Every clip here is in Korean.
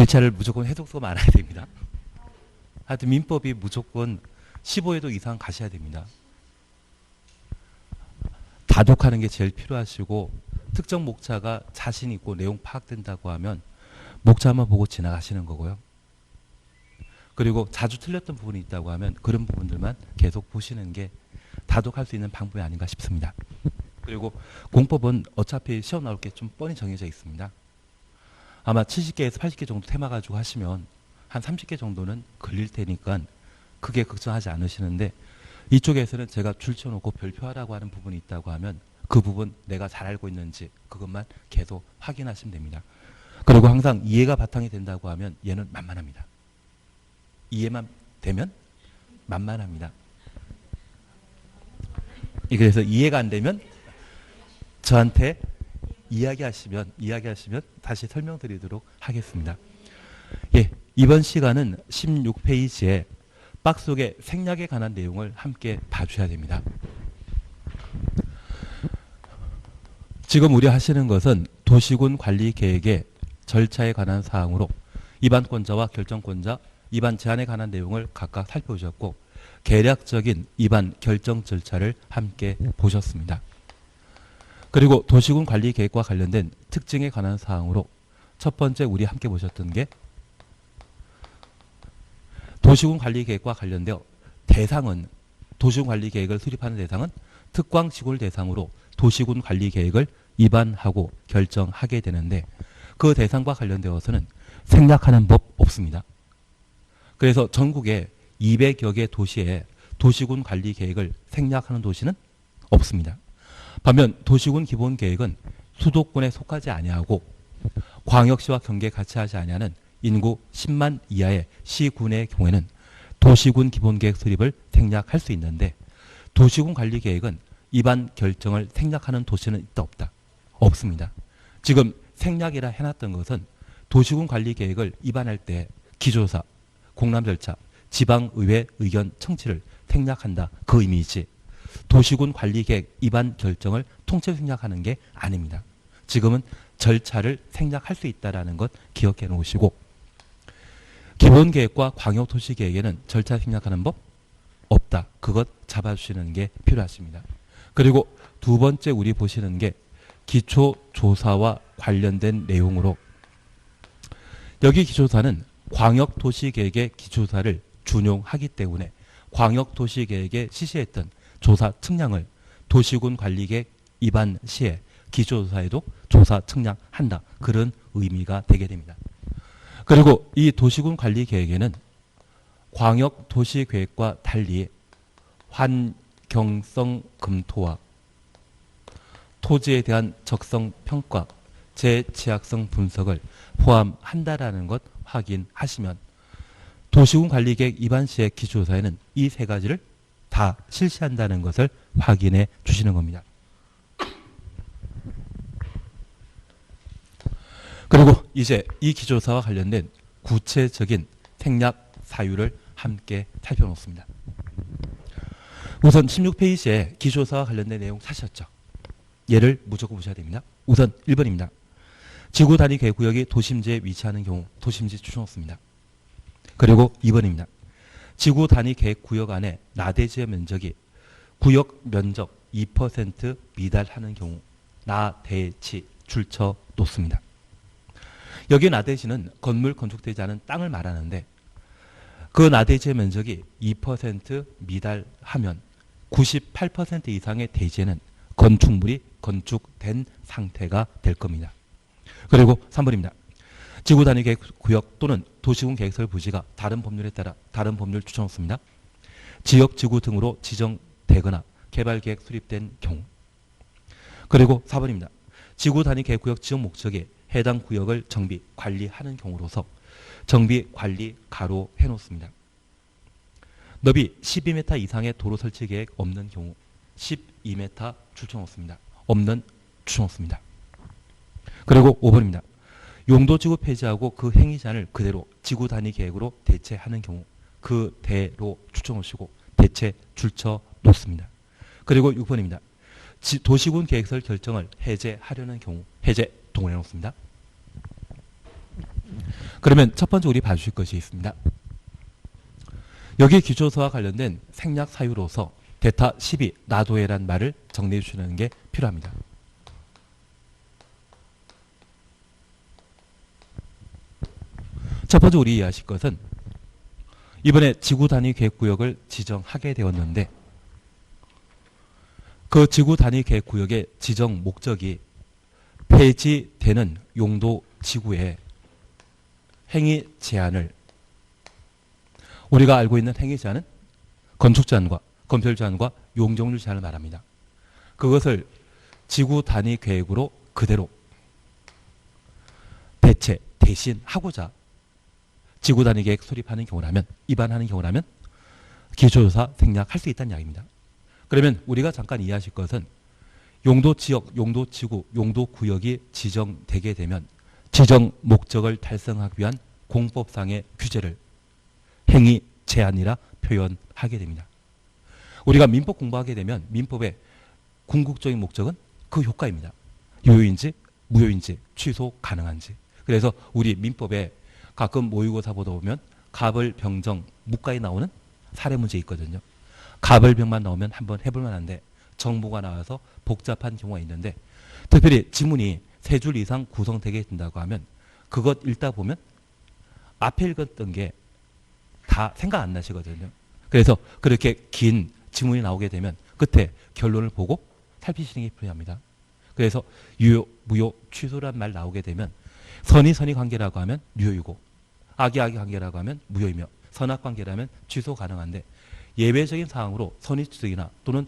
절차를 무조건 해독서가 많아야 됩니다. 하여튼 민법이 무조건 15회도 이상 가셔야 됩니다. 다독하는 게 제일 필요하시고 특정 목차가 자신 있고 내용 파악된다고 하면 목차만 보고 지나가시는 거고요. 그리고 자주 틀렸던 부분이 있다고 하면 그런 부분들만 계속 보시는 게 다독할 수 있는 방법이 아닌가 싶습니다. 그리고 공법은 어차피 시험 나올 게 좀 뻔히 정해져 있습니다. 아마 70개에서 80개 정도 테마 가지고 하시면 한 30개 정도는 걸릴 테니까 크게 걱정하지 않으시는데, 이쪽에서는 제가 줄쳐놓고 별표하라고 하는 부분이 있다고 하면 그 부분 내가 잘 알고 있는지 그것만 계속 확인하시면 됩니다. 그리고 항상 이해가 바탕이 된다고 하면 얘는 만만합니다. 이해만 되면 만만합니다. 그래서 이해가 안 되면 저한테 이야기하시면 다시 설명드리도록 하겠습니다. 예, 이번 시간은 16페이지에 박스 속의 생략에 관한 내용을 함께 봐주셔야 됩니다. 지금 우려하시는 것은 도시군 관리 계획의 절차에 관한 사항으로 입안권자와 결정권자, 입안 제한에 관한 내용을 각각 살펴보셨고 개략적인 입안 결정 절차를 함께 보셨습니다. 그리고 도시군 관리 계획과 관련된 특징에 관한 사항으로 첫 번째 우리 함께 보셨던 게 도시군 관리 계획과 관련되어 대상은, 도시군 관리 계획을 수립하는 대상은 특광시군을 대상으로 도시군 관리 계획을 입안하고 결정하게 되는데 그 대상과 관련되어서는 생략하는 법 없습니다. 그래서 전국에 200여 개 도시에 도시군 관리 계획을 생략하는 도시는 없습니다. 반면 도시군 기본 계획은 수도권에 속하지 아니하고 광역시와 경계 같이 하지 아니하는 인구 10만 이하의 시군의 경우에는 도시군 기본계획 수립을 생략할 수 있는데 도시군 관리계획은 입안 결정을 생략하는 도시는 있다 없다? 없습니다. 지금 생략이라 해놨던 것은 도시군 관리계획을 입안할 때 기조사, 공람 절차, 지방의회 의견 청취를 생략한다, 그 의미이지 도시군 관리계획 입안 결정을 통째로 생략하는 게 아닙니다. 지금은 절차를 생략할 수 있다는 것 기억해 놓으시고, 기본계획과 광역도시계획에는 절차 생략하는 법 없다. 그것 잡아주시는 게 필요하십니다. 그리고 두 번째 우리 보시는 게 기초조사와 관련된 내용으로, 여기 기초조사는 광역도시계획의 기초조사를 준용하기 때문에 광역도시계획에 실시했던 조사 측량을 도시군 관리계획 입안 시에 기초조사에도 조사 측량한다. 그런 의미가 되게 됩니다. 그리고 이 도시군 관리계획에는 광역도시계획과 달리 환경성 검토와 토지에 대한 적성 평가, 재취약성 분석을 포함한다라는 것 확인하시면 도시군 관리계획 입안 시의 기초조사에는 이 세 가지를 다 실시한다는 것을 확인해 주시는 겁니다. 그리고 이제 이 기초조사와 관련된 구체적인 생략 사유를 함께 살펴놓습니다. 우선 16페이지에 기초조사와 관련된 내용 사셨죠? 얘를 무조건 보셔야 됩니다. 우선 1번입니다. 지구 단위 계획구역이 도심지에 위치하는 경우 도심지 추천없습니다. 그리고 2번입니다. 지구 단위 계획구역 안에 나대지의 면적이 구역 면적 2% 미달하는 경우 나대지 줄쳐 놓습니다. 여기 나대지는 건물 건축되지 않은 땅을 말하는데 그 나대지의 면적이 2% 미달하면 98% 이상의 대지에는 건축물이 건축된 상태가 될 겁니다. 그리고 3번입니다. 지구 단위 계획 구역 또는 도시군 계획설 부지가 다른 법률에 따라 다른 법률 추천 없습니다. 지역 지구 등으로 지정되거나 개발 계획 수립된 경우. 그리고 4번입니다. 지구 단위 계획 구역 지정 목적이 해당 구역을 정비, 관리하는 경우로서 정비, 관리, 가로 해놓습니다. 너비 12m 이상의 도로 설치 계획 없는 경우 12m 추천 없습니다. 없는 추천 없습니다. 그리고 5번입니다. 용도지구 폐지하고 그 행위 제한을 그대로 지구 단위 계획으로 대체하는 경우 그대로 추천 없이고 대체 줄쳐 놓습니다. 그리고 6번입니다. 도시군 계획설 결정을 해제하려는 경우 해제 동원해 놓습니다. 그러면 첫 번째 우리 봐주실 것이 있습니다. 여기 기초서와 관련된 생략 사유로서 대타 12 나도해란 말을 정리해 주시는 게 필요합니다. 첫 번째 우리 이해하실 것은 이번에 지구 단위 계획 구역을 지정하게 되었는데 그 지구 단위 계획 구역의 지정 목적이 폐지되는 용도 지구의 행위 제한을 우리가 알고 있는 행위 제한은 건축 제한과 건설 제한과 용적률 제한을 말합니다. 그것을 지구 단위 계획으로 그대로 대신하고자 지구 단위 계획 수립하는 경우라면 입안하는 경우라면 기초조사 생략할 수 있다는 이야기입니다. 그러면 우리가 잠깐 이해하실 것은 용도 지역, 용도 지구, 용도 구역이 지정되게 되면 지정 목적을 달성하기 위한 공법상의 규제를 행위 제한이라 표현하게 됩니다. 우리가 민법 공부하게 되면 민법의 궁극적인 목적은 그 효과입니다. 유효인지 무효인지 취소 가능한지. 그래서 우리 민법에 가끔 모의고사 보다 보면 갑을 병정 무가에 나오는 사례 문제 있거든요. 갑을 병만 나오면 한번 해볼 만한데 정보가 나와서 복잡한 경우가 있는데 특별히 지문이 3줄 이상 구성되게 된다고 하면 그것 읽다 보면 앞에 읽었던 게 다 생각 안 나시거든요. 그래서 그렇게 긴 지문이 나오게 되면 끝에 결론을 보고 살피시는 게 필요합니다. 그래서 유효, 무효, 취소란 말 나오게 되면 선의 관계라고 하면 유효이고 악이 관계라고 하면 무효이며 선악 관계라면 취소 가능한데 예외적인 상황으로 선의 취득이나 또는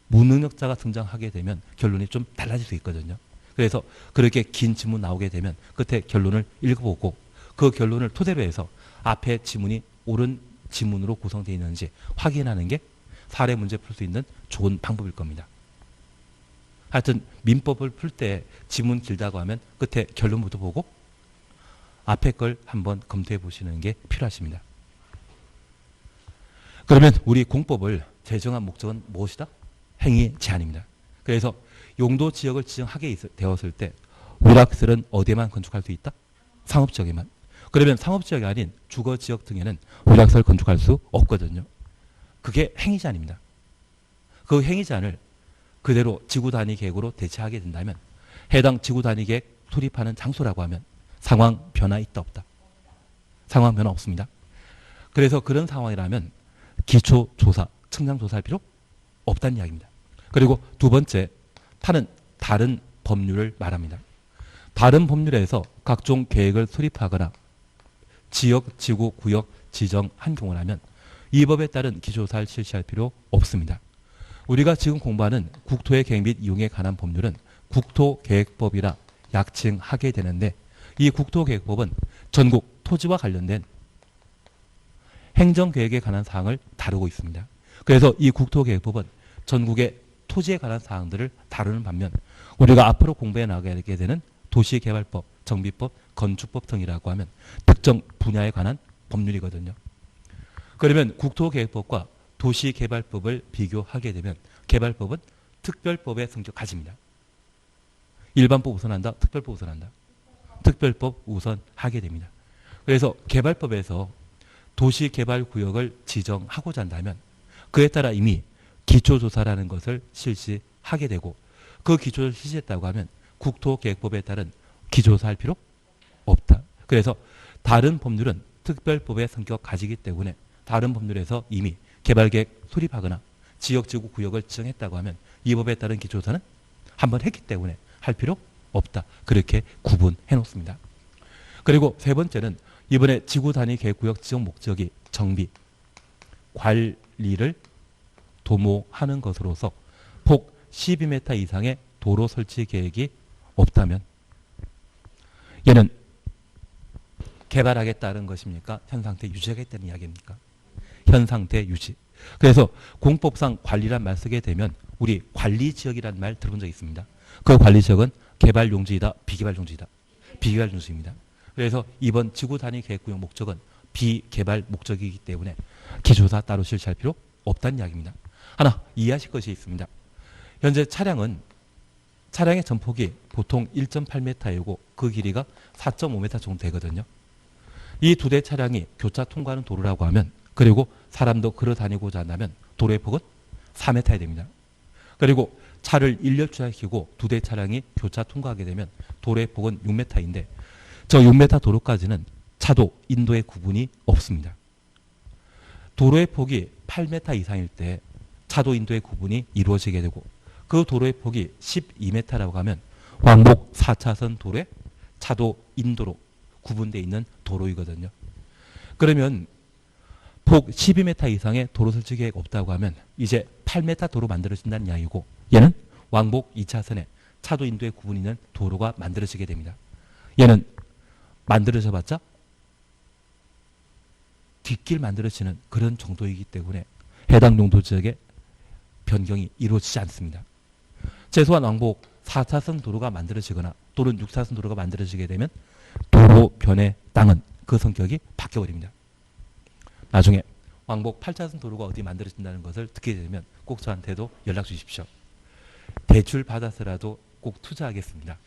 무능력자가 등장하게 되면 결론이 좀 달라질 수 있거든요. 그래서 그렇게 긴 지문 나오게 되면 끝에 결론을 읽어보고 그 결론을 토대로 해서 앞에 지문이 옳은 지문으로 구성되어 있는지 확인하는 게 사례 문제 풀 수 있는 좋은 방법일 겁니다. 하여튼 민법을 풀 때 지문 길다고 하면 끝에 결론부터 보고 앞에 걸 한번 검토해 보시는 게 필요하십니다. 그러면 우리 공법을 제정한 목적은 무엇이다? 행위 제한입니다. 그래서 용도 지역을 지정하게 되었을 때 오락설은 어디에만 건축할 수 있다? 상업지역에만. 그러면 상업지역이 아닌 주거지역 등에는 오락설 건축할 수 없거든요. 그게 행위 제한입니다. 그 행위 제한을 그대로 지구 단위 계획으로 대체하게 된다면 해당 지구 단위 계획 수립하는 장소라고 하면 상황 변화 있다 없다? 상황 변화 없습니다. 그래서 그런 상황이라면 기초조사, 측량조사할 필요 없다는 이야기입니다. 그리고 두 번째, 타는 다른 법률을 말합니다. 다른 법률에서 각종 계획을 수립하거나 지역, 지구, 구역 지정한 경우라면 이 법에 따른 기초조사를 실시할 필요 없습니다. 우리가 지금 공부하는 국토의 계획 및 이용에 관한 법률은 국토계획법이라 약칭하게 되는데 이 국토계획법은 전국 토지와 관련된 행정계획에 관한 사항을 다루고 있습니다. 그래서 이 국토계획법은 전국의 토지에 관한 사항들을 다루는 반면 우리가 앞으로 공부해 나가게 되는 도시개발법, 정비법, 건축법 등이라고 하면 특정 분야에 관한 법률이거든요. 그러면 국토계획법과 도시개발법을 비교하게 되면 개발법은 특별법의 성격 가집니다. 일반법 우선한다, 특별법 우선한다. 특별법 우선하게 됩니다. 그래서 개발법에서 도시개발구역을 지정하고자 한다면 그에 따라 이미 기초조사라는 것을 실시하게 되고 그 기초를 실시했다고 하면 국토계획법에 따른 기초조사할 필요 없다. 그래서 다른 법률은 특별법의 성격 가지기 때문에 다른 법률에서 이미 개발계획 수립하거나 지역지구 구역을 지정했다고 하면 이 법에 따른 기초조사는 한번 했기 때문에 할 필요 없다. 그렇게 구분해 놓습니다. 그리고 세 번째는 이번에 지구 단위 계획구역 지정 목적이 정비, 관리를 도모하는 것으로서 폭 12m 이상의 도로 설치 계획이 없다면 얘는 개발하겠다는 것입니까? 현 상태 유지하겠다는 이야기입니까? 현 상태 유지. 그래서 공법상 관리란 말 쓰게 되면 우리 관리지역이라는 말 들어본 적 있습니다. 그 관리지역은 개발 용지이다, 비개발 용지이다. 비개발 용지입니다. 그래서 이번 지구 단위 계획구역 목적은 비개발 목적이기 때문에 기초조사 따로 실시할 필요 없다는 이야기입니다. 하나 이해하실 것이 있습니다. 현재 차량의 전폭이 보통 1.8m이고 그 길이가 4.5m 정도 되거든요. 이 두 대 차량이 교차 통과하는 도로라고 하면, 그리고 사람도 걸어 다니고자 한다면 도로의 폭은 4m야 됩니다. 그리고 차를 일렬 주차시키고 두 대 차량이 교차 통과하게 되면 도로의 폭은 6m인데 저 6m 도로까지는 차도 인도의 구분이 없습니다. 도로의 폭이 8m 이상일 때 차도 인도의 구분이 이루어지게 되고, 그 도로의 폭이 12m라고 하면 왕복 4차선 도로에 차도 인도로 구분되어 있는 도로이거든요. 그러면 폭 12m 이상의 도로 설치 계획 없다고 하면 이제 8m 도로 만들어진다는 이야기고, 얘는 왕복 2차선에 차도 인도의 구분이 있는 도로가 만들어지게 됩니다. 얘는 만들어져 봤자 뒷길 만들어지는 그런 정도이기 때문에 해당 용도 지역에 변경이 이루어지지 않습니다. 최소한 왕복 4차선 도로가 만들어지거나 또는 6차선 도로가 만들어지게 되면 도로변의 땅은 그 성격이 바뀌어버립니다. 나중에 왕복 8차선 도로가 어디 만들어진다는 것을 듣게 되면 꼭 저한테도 연락 주십시오. 대출 받아서라도 꼭 투자하겠습니다.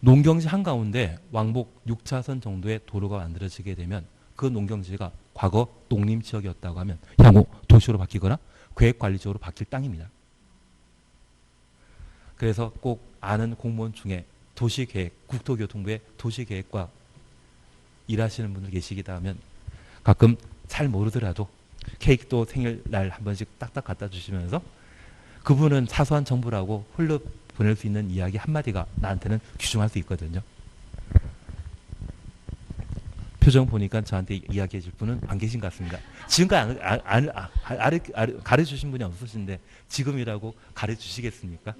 농경지 한가운데 왕복 6차선 정도의 도로가 만들어지게 되면 그 농경지가 과거 농림지역이었다고 하면 향후 도시로 바뀌거나 계획관리적으로 바뀔 땅입니다. 그래서 꼭 아는 공무원 중에 도시계획, 국토교통부의 도시계획과 일하시는 분들 계시기다 하면 가끔 잘 모르더라도 케이크도 생일날 한 번씩 딱딱 갖다 주시면서 그분은 사소한 정보라고 흘러 보낼 수 있는 이야기 한마디가 나한테는 귀중할 수 있거든요. 표정 보니까 저한테 이야기해 줄 분은 안 계신 것 같습니다. 지금까지 가르쳐주신 분이 없으신데 지금이라고 가르쳐주시겠습니까?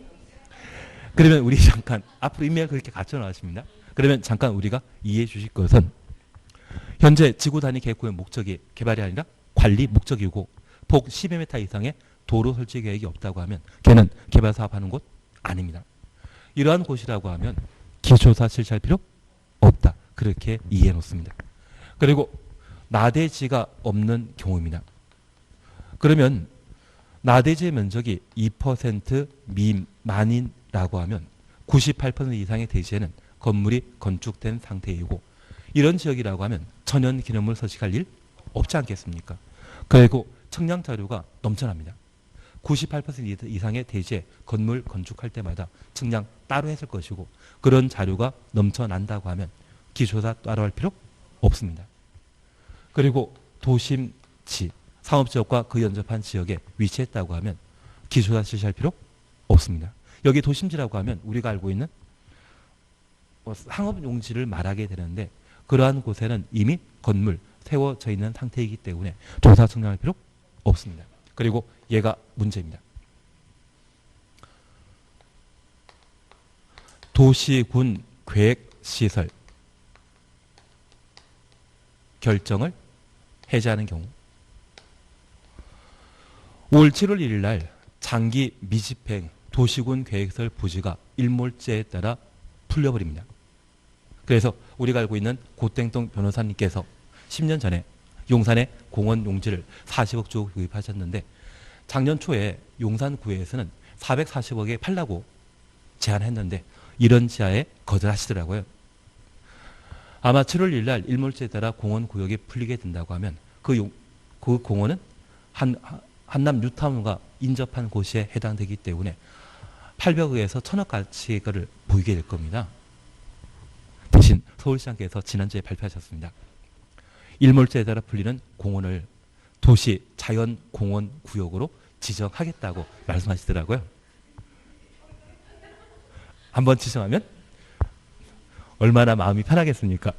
그러면 우리 잠깐 앞으로 인맥을 그렇게 갖춰 나가십니다. 그러면 잠깐 우리가 이해해 주실 것은 현재 지구 단위 계획구의 목적이 개발이 아니라 관리 목적이고 폭 12m 이상의 도로 설치 계획이 없다고 하면 걔는 개발 사업하는 곳 아닙니다. 이러한 곳이라고 하면 기초사 실시할 필요 없다. 그렇게 이해해 놓습니다. 그리고 나대지가 없는 경우입니다. 그러면 나대지의 면적이 2% 미만이라고 하면 98% 이상의 대지에는 건물이 건축된 상태이고, 이런 지역이라고 하면 천연 기념물 서식할 일 없지 않겠습니까? 그리고 청량 자료가 넘쳐납니다. 98% 이상의 대지에 건물 건축할 때마다 측량 따로 했을 것이고, 그런 자료가 넘쳐난다고 하면 기초사 따로 할 필요 없습니다. 그리고 도심지, 상업지역과 그 연접한 지역에 위치했다고 하면 기초사 실시할 필요 없습니다. 여기 도심지라고 하면 우리가 알고 있는 상업용지를 말하게 되는데, 그러한 곳에는 이미 건물 세워져 있는 상태이기 때문에 조사 측량할 필요 없습니다. 그리고 얘가 문제입니다. 도시군 계획시설 결정을 해제하는 경우, 5월 7월 1일 날 장기 미집행 도시군 계획시설 부지가 일몰제에 따라 풀려버립니다. 그래서 우리가 알고 있는 고땡동 변호사님께서 10년 전에 용산에 공원 용지를 40억 주고 구입하셨는데 작년 초에 용산구에서는 440억에 팔라고 제안했는데 이런 지하에 거절하시더라고요. 아마 7월 1일 날 일몰제에 따라 공원 구역이 풀리게 된다고 하면 그 공원은 한남 뉴타운과 인접한 곳에 해당되기 때문에 800억에서 1000억 가치를 보이게 될 겁니다. 대신 서울시장께서 지난주에 발표하셨습니다. 일몰제에 따라 풀리는 공원을 도시 자연공원 구역으로 지정하겠다고 말씀하시더라고요. 한번 지정하면 얼마나 마음이 편하겠습니까?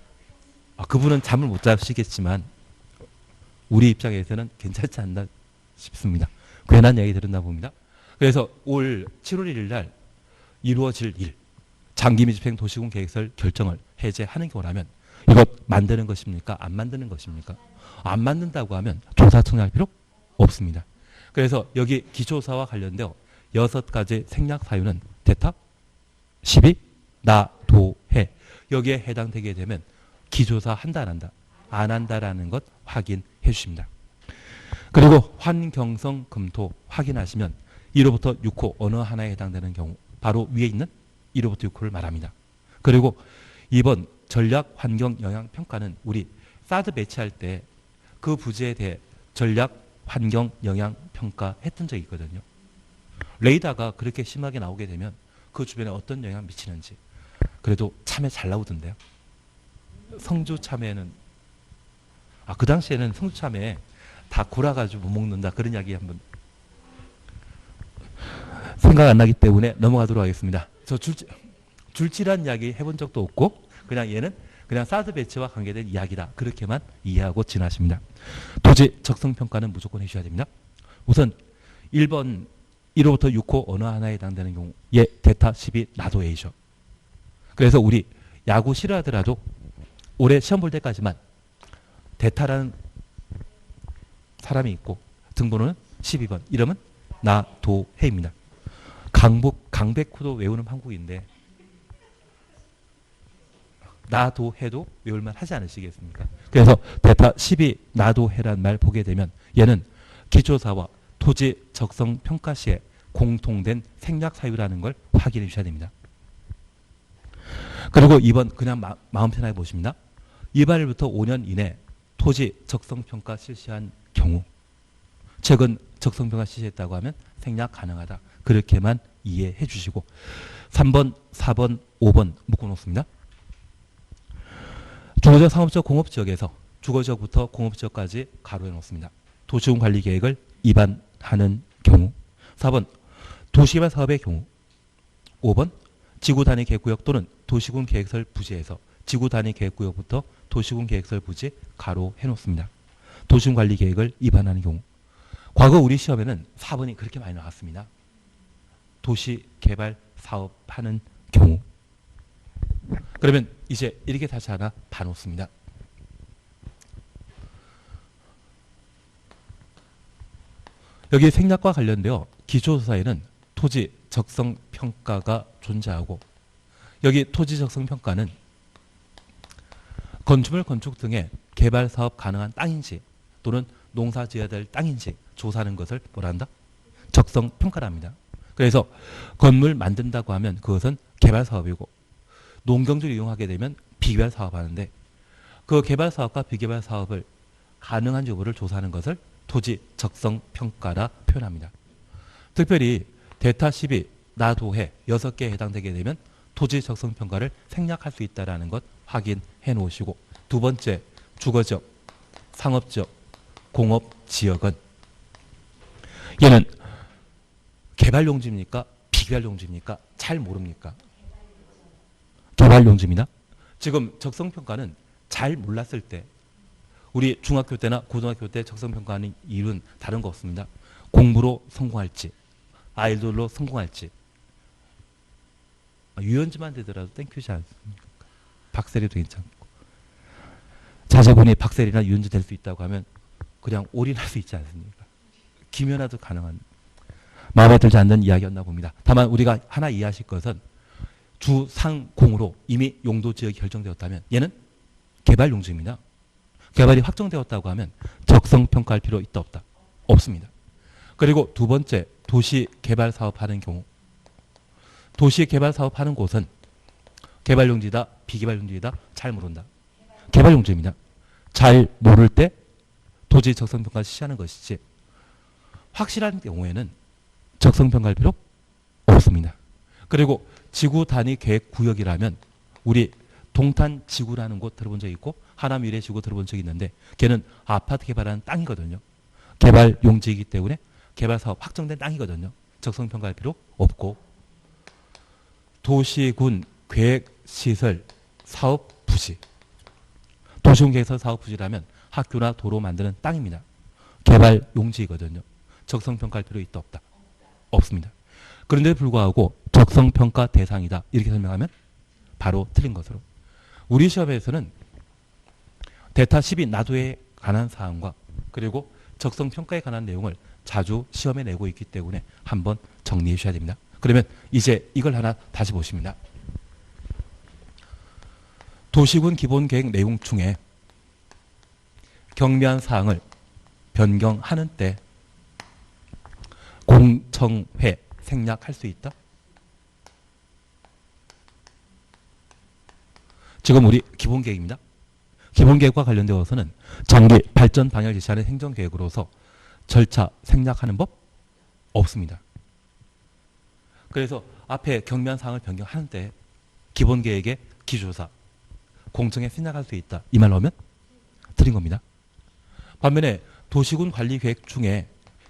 그분은 잠을 못 자시겠지만 우리 입장에서는 괜찮지 않나 싶습니다. 괜한 이야기 들었나 봅니다. 그래서 올 7월 1일 날 이루어질 일, 장기미집행 도시군 계획설 결정을 해제하는 경우라면 이것 만드는 것입니까? 안 만드는 것입니까? 안 만든다고 하면 조사 청량할 필요 없습니다. 그래서 여기 기초사와 관련되어 6가지 생략 사유는 대타, 시비, 나, 도, 해. 여기에 해당되게 되면 기초사 한다 안 한다, 안 한다라는 것 확인해 주십니다. 그리고 환경성 검토 확인하시면 1호부터 6호 어느 하나에 해당되는 경우 바로 위에 있는 1호부터 6호를 말합니다. 그리고 2번 전략 환경 영향 평가는 우리 사드 배치할 때 그 부지에 대해 전략 환경 영향 평가 했던 적이 있거든요. 레이더가 그렇게 심하게 나오게 되면 그 주변에 어떤 영향 미치는지 그래도 참외 잘 나오던데요. 성주 참외는 그 당시에는 성주 참외 다 골아가지고 못 먹는다 그런 이야기 한번 생각 안 나기 때문에 넘어가도록 하겠습니다. 저 줄질한 이야기 해본 적도 없고 그냥 얘는 그냥 사드 배치와 관계된 이야기다 그렇게만 이해하고 지나십니다. 토지 적성 평가는 무조건 해주셔야 됩니다. 우선 1번 1호부터 6호 어느 하나에 해당되는 경우 예 대타 12 나도 A죠. 그래서 우리 야구 싫어하더라도 올해 시험 볼 때까지만 대타라는 사람이 있고 등번호는 12번 이름은 나도해입니다. 강백호도 외우는 한국인데 나도해도 외울만 하지 않으시겠습니까? 그래서 대타 12 나도해란 말 보게 되면 얘는 기초사와 토지 적성 평가 시에 공통된 생략 사유라는 걸 확인해 주셔야 됩니다. 그리고 2번 그냥 마음 편하게 보십니다. 이발일부터 5년 이내 토지 적성 평가 실시한 경우 최근 적성 평가 실시했다고 하면 생략 가능하다. 그렇게만 이해해 주시고 3번, 4번, 5번 묶어놓습니다. 주거적, 상업적, 공업지역에서 주거지역부터 공업지역까지 가로해 놓습니다. 도시군 관리계획을 위반하는 경우 4번 도시개발 사업의 경우 5번 지구단위 계획구역 또는 도시군 계획설 부지에서 지구단위 계획구역부터 도시군 계획설 부지 가로해 놓습니다. 도시군 관리계획을 위반하는 경우 과거 우리 시험에는 4번이 그렇게 많이 나왔습니다. 도시개발 사업하는 경우 그러면 이제 이렇게 다시 하나 봐놓습니다. 여기 생략과 관련되어 기초조사에는 토지 적성 평가가 존재하고 여기 토지 적성 평가는 건축물 건축 등의 개발 사업 가능한 땅인지 또는 농사 지어야 될 땅인지 조사하는 것을 뭐라 한다? 적성 평가랍니다. 그래서 건물 만든다고 하면 그것은 개발 사업이고 농경지를 이용하게 되면 비개발 사업하는데 그 개발 사업과 비개발 사업을 가능한 여부를 조사하는 것을 토지 적성 평가라 표현합니다. 특별히 대타 12 나도해 6개에 해당되게 되면 토지 적성 평가를 생략할 수 있다는 것 확인해 놓으시고 두 번째 주거지역, 상업지역, 공업지역은 얘는 개발용지입니까? 비개발용지입니까? 잘 모릅니까? 개발용지입니다. 지금 적성평가는 잘 몰랐을 때 우리 중학교 때나 고등학교 때 적성평가하는 이유는 다른 거 없습니다. 공부로 성공할지 아이돌로 성공할지 유연지만 되더라도 땡큐지 않습니까? 박세리도 괜찮고 자제분이 박세리나 유연지 될 수 있다고 하면 그냥 올인할 수 있지 않습니까? 김연아도 가능한 마음에 들지 않는 이야기였나 봅니다. 다만 우리가 하나 이해하실 것은 주상공으로 이미 용도 지역이 결정되었다면 얘는 개발 용지입니다. 개발이 확정되었다고 하면 적성 평가할 필요 있다 없다? 없습니다. 그리고 두 번째 도시 개발 사업하는 경우 도시 개발 사업하는 곳은 개발 용지다 비개발 용지다 잘 모른다. 개발 용지입니다. 잘 모를 때 토지 적성 평가 실시하는 것이지 확실한 경우에는 적성 평가할 필요 없습니다. 그리고 지구 단위 계획 구역이라면 우리 동탄 지구라는 곳 들어본 적 있고 하남 미래 지구 들어본 적이 있는데 걔는 아파트 개발하는 땅이거든요. 개발 용지이기 때문에 개발 사업 확정된 땅이거든요. 적성 평가할 필요 없고 도시군 계획 시설 사업 부지 도시군 계획 시설 사업 부지라면 학교나 도로 만드는 땅입니다. 개발 용지이거든요. 적성 평가할 필요 있다 없다? 없습니다. 그런데 불구하고 적성평가 대상이다. 이렇게 설명하면 바로 틀린 것으로. 우리 시험에서는 대타 12 나도에 관한 사항과 그리고 적성평가에 관한 내용을 자주 시험에 내고 있기 때문에 한번 정리해 주셔야 됩니다. 그러면 이제 이걸 하나 다시 보십니다. 도시군 기본계획 내용 중에 경미한 사항을 변경하는 때 공청회 생략할 수 있다? 지금 우리 기본계획입니다. 기본계획과 관련되어서는 장기 발전 방향을 제시하는 행정계획으로서 절차 생략하는 법 없습니다. 그래서 앞에 경미한 사항을 변경하는 때 기본계획의 기조사, 공청에 생략할 수 있다. 이 말로 하면 틀린 겁니다. 반면에 도시군 관리계획 중에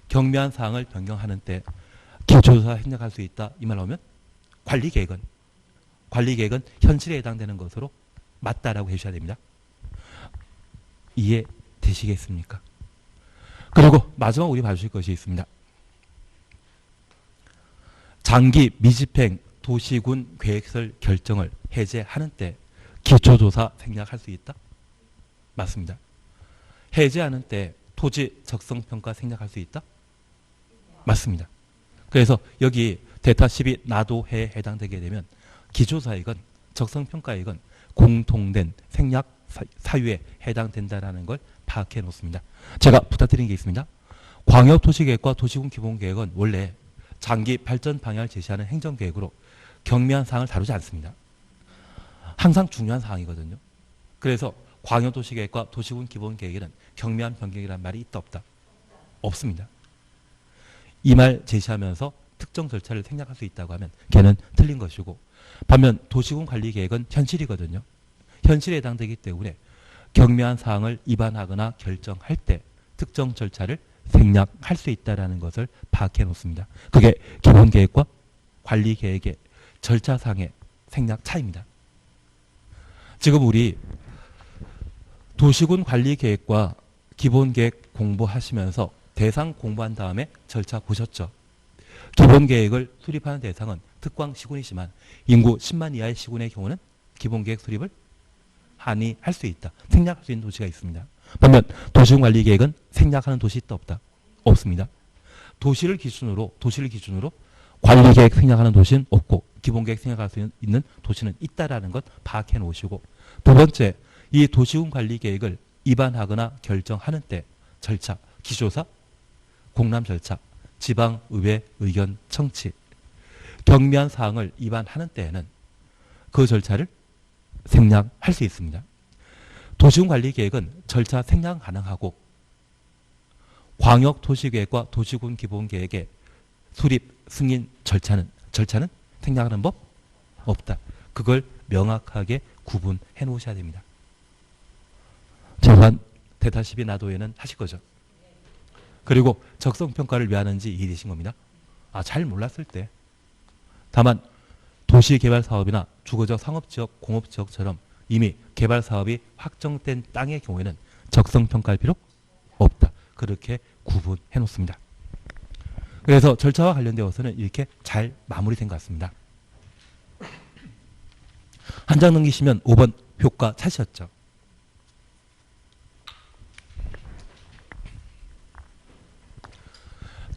경미한 사항을 변경하는 때 기조사 생략할 수 있다. 이 말로 하면 관리계획은 현실에 해당되는 것으로 맞다라고 해주셔야 됩니다. 이해되시겠습니까? 그리고 마지막 우리 봐주실 것이 있습니다. 장기 미집행 도시군 계획설 결정을 해제하는 때 기초조사 생략할 수 있다? 맞습니다. 해제하는 때 토지 적성평가 생략할 수 있다? 맞습니다. 그래서 여기 대타 12 나도해에 해당되게 되면 기초사익은 적성평가익은 공통된 생략 사유에 해당된다는 걸 파악해 놓습니다. 제가 부탁드린 게 있습니다. 광역도시계획과 도시군 기본계획은 원래 장기 발전 방향을 제시하는 행정계획으로 경미한 사항을 다루지 않습니다. 항상 중요한 사항이거든요. 그래서 광역도시계획과 도시군 기본계획에는 경미한 변경이라는 말이 있다 없다? 없습니다. 이 말 제시하면서 특정 절차를 생략할 수 있다고 하면 걔는 틀린 것이고, 반면 도시군 관리계획은 현실이거든요. 현실에 해당되기 때문에 경미한 사항을 위반하거나 결정할 때 특정 절차를 생략할 수 있다는 것을 파악해 놓습니다. 그게 기본계획과 관리계획의 절차상의 생략 차이입니다. 지금 우리 도시군 관리계획과 기본계획 공부하시면서 대상 공부한 다음에 절차 보셨죠? 기본계획을 수립하는 대상은 특광 시군이지만 인구 10만 이하의 시군의 경우는 기본계획 수립을 한의할 수 있다. 생략할 수 있는 도시가 있습니다. 반면 도시군 관리계획은 생략하는 도시 있다 없다? 없습니다. 도시를 기준으로 관리계획 생략하는 도시는 없고 기본계획 생략할 수 있는 도시는 있다라는 것 파악해 놓으시고, 두 번째, 이 도시군 관리계획을 위반하거나 결정하는 때 절차, 기조사, 공람 절차, 지방의회 의견 청취, 경미한 사항을 위반하는 때에는 그 절차를 생략할 수 있습니다. 도시군 관리계획은 절차 생략 가능하고 광역도시계획과 도시군 기본계획의 수립 승인 절차는 생략하는 법 없다. 그걸 명확하게 구분해 놓으셔야 됩니다. 재산 대타 12 나도에는 하실 거죠. 그리고 적성평가를 왜 하는지 이해되신 겁니다. 잘 몰랐을 때. 다만 도시개발사업이나 주거적, 상업지역, 공업지역처럼 이미 개발사업이 확정된 땅의 경우에는 적성평가할 필요 없다. 그렇게 구분해 놓습니다. 그래서 절차와 관련되어서는 이렇게 잘 마무리된 것 같습니다. 한 장 넘기시면 5번 효과 찾으셨죠?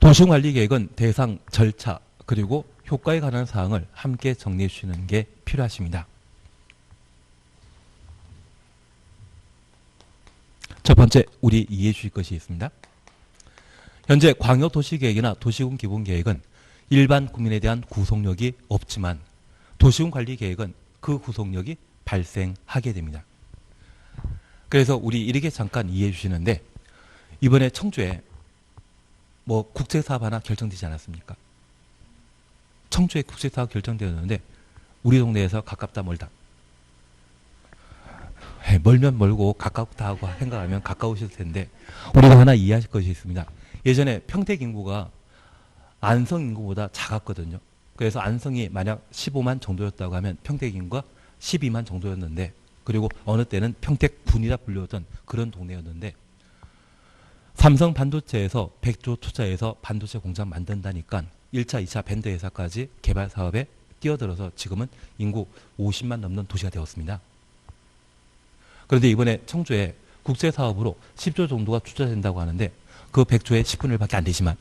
도시관리계획은 대상, 절차, 그리고 효과에 관한 사항을 함께 정리해 주시는 게 필요하십니다. 첫 번째, 우리 이해해 주실 것이 있습니다. 현재 광역도시계획이나 도시군 기본계획은 일반 국민에 대한 구속력이 없지만 도시군 관리계획은 그 구속력이 발생하게 됩니다. 그래서 우리 이렇게 잠깐 이해해 주시는데, 이번에 청주에 국제사업 하나 결정되지 않았습니까? 청주에 국제사업 결정되었는데 우리 동네에서 가깝다 멀다. 멀면 멀고 가깝다 하고 생각하면 가까우실 텐데, 우리가 하나 이해하실 것이 있습니다. 예전에 평택 인구가 안성 인구보다 작았거든요. 그래서 안성이 만약 15만 정도였다고 하면 평택 인구가 12만 정도였는데, 그리고 어느 때는 평택군이라 불리웠던 그런 동네였는데, 삼성 반도체에서 100조 투자해서 반도체 공장 만든다니까 1차, 2차 밴드 회사까지 개발 사업에 뛰어들어서 지금은 인구 50만 넘는 도시가 되었습니다. 그런데 이번에 청주에 국제 사업으로 10조 정도가 투자된다고 하는데 그 100조의 10분의 1밖에 안 되지만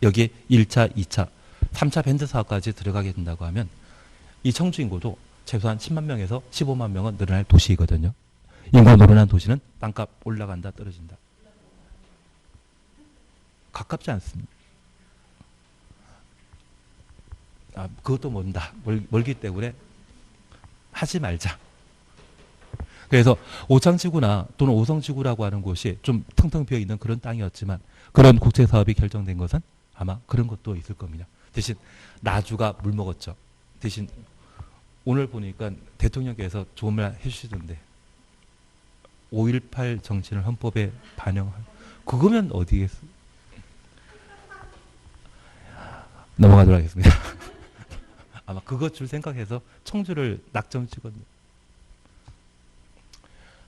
여기에 1차, 2차, 3차 밴드 사업까지 들어가게 된다고 하면 이 청주 인구도 최소한 10만 명에서 15만 명은 늘어날 도시이거든요. 인구가 늘어난 도시는 땅값 올라간다, 떨어진다. 가깝지 않습니다. 그것도 멀기 때문에 하지 말자. 그래서 오창지구나 또는 오성지구라고 하는 곳이 좀 텅텅 비어 있는 그런 땅이었지만 그런 국제 사업이 결정된 것은 아마 그런 것도 있을 겁니다. 대신 나주가 물 먹었죠. 대신 오늘 보니까 대통령께서 좋은 말 해주시던데 5.18 정신을 헌법에 반영한 그거면 어디겠어? 넘어가도록 하겠습니다. 아마 그것 줄 생각해서 청주를 낙점 찍었네요.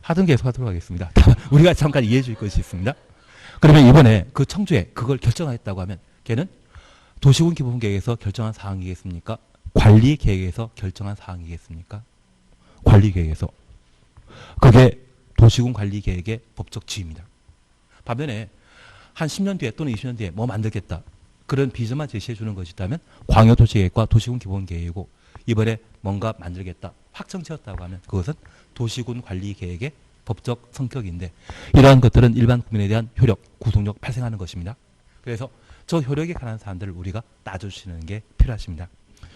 하든 계속 하도록 하겠습니다. 우리가 잠깐 이해해 줄 것이 있습니다. 그러면 이번에 그 청주에 그걸 결정했다고 하면 걔는 도시군 기본계획에서 결정한 사항이겠습니까? 관리계획에서 결정한 사항이겠습니까? 관리계획에서. 그게 도시군 관리계획의 법적 지위입니다. 반면에 한 10년 뒤에 또는 20년 뒤에 뭐 만들겠다. 그런 비전만 제시해 주는 것이 있다면 광역도시계획과 도시군 기본계획이고 이번에 뭔가 만들겠다. 확정 지었다고 하면 그것은 도시군 관리계획의 법적 성격인데 이러한 것들은 일반 국민에 대한 효력, 구속력 발생하는 것입니다. 그래서 저 효력에 관한 사안들을 우리가 따져주시는 게 필요하십니다.